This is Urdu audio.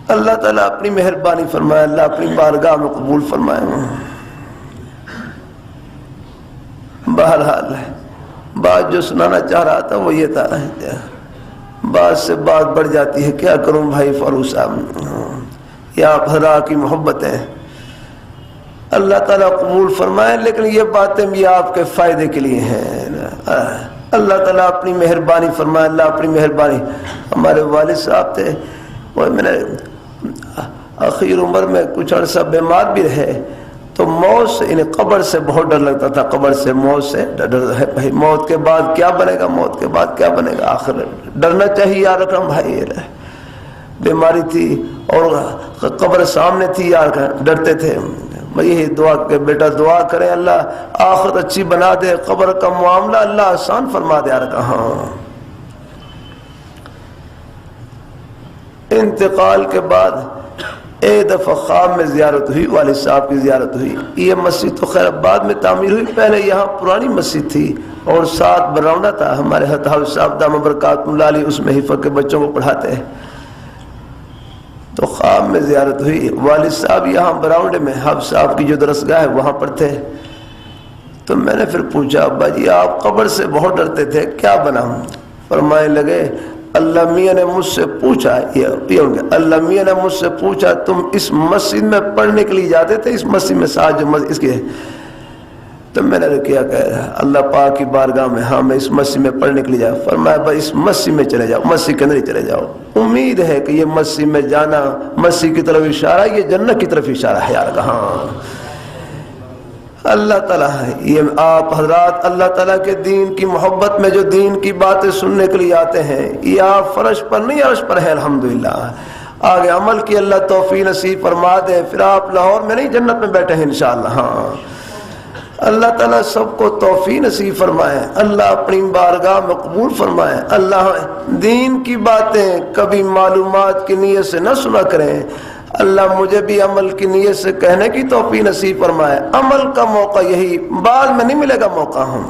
اللہ تعالیٰ اپنی مہربانی فرمائے، اللہ اپنی بارگاہ میں قبول فرمائے۔ بہرحال بات جو سنانا چاہ رہا تھا وہ یہ تھا، بات سے بات بڑھ جاتی ہے، کیا کروں بھائی فاروق صاحب، یا آپ حضرات کی محبتیں اللہ تعالیٰ قبول فرمائے، لیکن یہ باتیں بھی آپ کے فائدے کے لیے ہیں۔ اللہ تعالیٰ اپنی مہربانی فرمائے، اللہ اپنی مہربانی۔ ہمارے والد صاحب تھے، وہ میں نے آخر عمر میں کچھ عرصہ بیمار بھی رہے، تو موت سے، انہیں قبر سے بہت ڈر لگتا تھا، قبر سے، موت سے ڈر ہے بھائی، موت کے بعد کیا بنے گا، موت کے بعد کیا بنے گا، آخر ڈرنا چاہیے یار اکرم بھائی۔ بیماری تھی اور قبر سامنے تھی یار، ڈرتے تھے۔ میں یہی دعا کہ بیٹا دعا کریں اللہ آخرت اچھی بنا دے، قبر کا معاملہ اللہ آسان فرما دے یار۔ کہاں انتقال کے بعد ایک دفعہ خواب میں زیارت ہوئی، والد صاحب کی زیارت ہوئی۔ یہ مسجد تو خیر بعد میں تعمیر ہوئی، پہلے یہاں پرانی مسجد تھی اور ساتھ براؤنڈا تھا، ہمارے حافظ صاحب دامت برکاتہ اللہ علیہ اس میں حفظ کے بچوں کو پڑھاتے ہیں۔ تو خواب میں زیارت ہوئی، والد صاحب یہاں براؤنڈے میں حافظ صاحب کی جو درسگاہ ہے وہاں پر تھے۔ تو میں نے پھر پوچھا ابا جی آپ قبر سے بہت ڈرتے تھے، کیا بنا؟ فرمانے لگے اللہ میاں نے مجھ سے پوچھا، اللہ میاں نے مجھ سے پوچھا تم اس مسجد میں پڑھنے کے لیے جاتے تھے، اس مسجد میں ساتھ جو مسجد اس کے، تو میں نے کیا کہا اللہ پاک کی بارگاہ میں ہاں میں اس مسجد میں پڑھنے کے لیے جاؤں۔ فرمایا بھائی اس مسجد میں چلے جاؤ، مسجد کے اندر ہی چلے جاؤ، امید ہے کہ یہ مسجد میں جانا مسجد کی طرف اشارہ، یہ جنت کی طرف اشارہ ہے یار۔ کہاں اللہ تعالیٰ ہے، یہ آپ حضرات اللہ تعالیٰ کے دین کی محبت میں جو دین کی باتیں سننے کے لیے آتے ہیں، یہ آپ فرش پر نہیں عرش پر ہیں الحمدللہ۔ آگے عمل کی اللہ توفیق نصیب فرما دے، پھر آپ لاہور میں نہیں جنت میں بیٹھے ہیں انشاءاللہ۔ ہاں اللہ تعالیٰ سب کو توفیق نصیب فرمائے، اللہ اپنی بارگاہ میں قبول فرمائے۔ اللہ دین کی باتیں کبھی معلومات کی نیت سے نہ سنا کریں، اللہ مجھے بھی عمل کی نیت سے کہنے کی توفیق نصیب فرمائے۔ عمل کا موقع یہی، بعد میں نہیں ملے گا موقع۔ ہم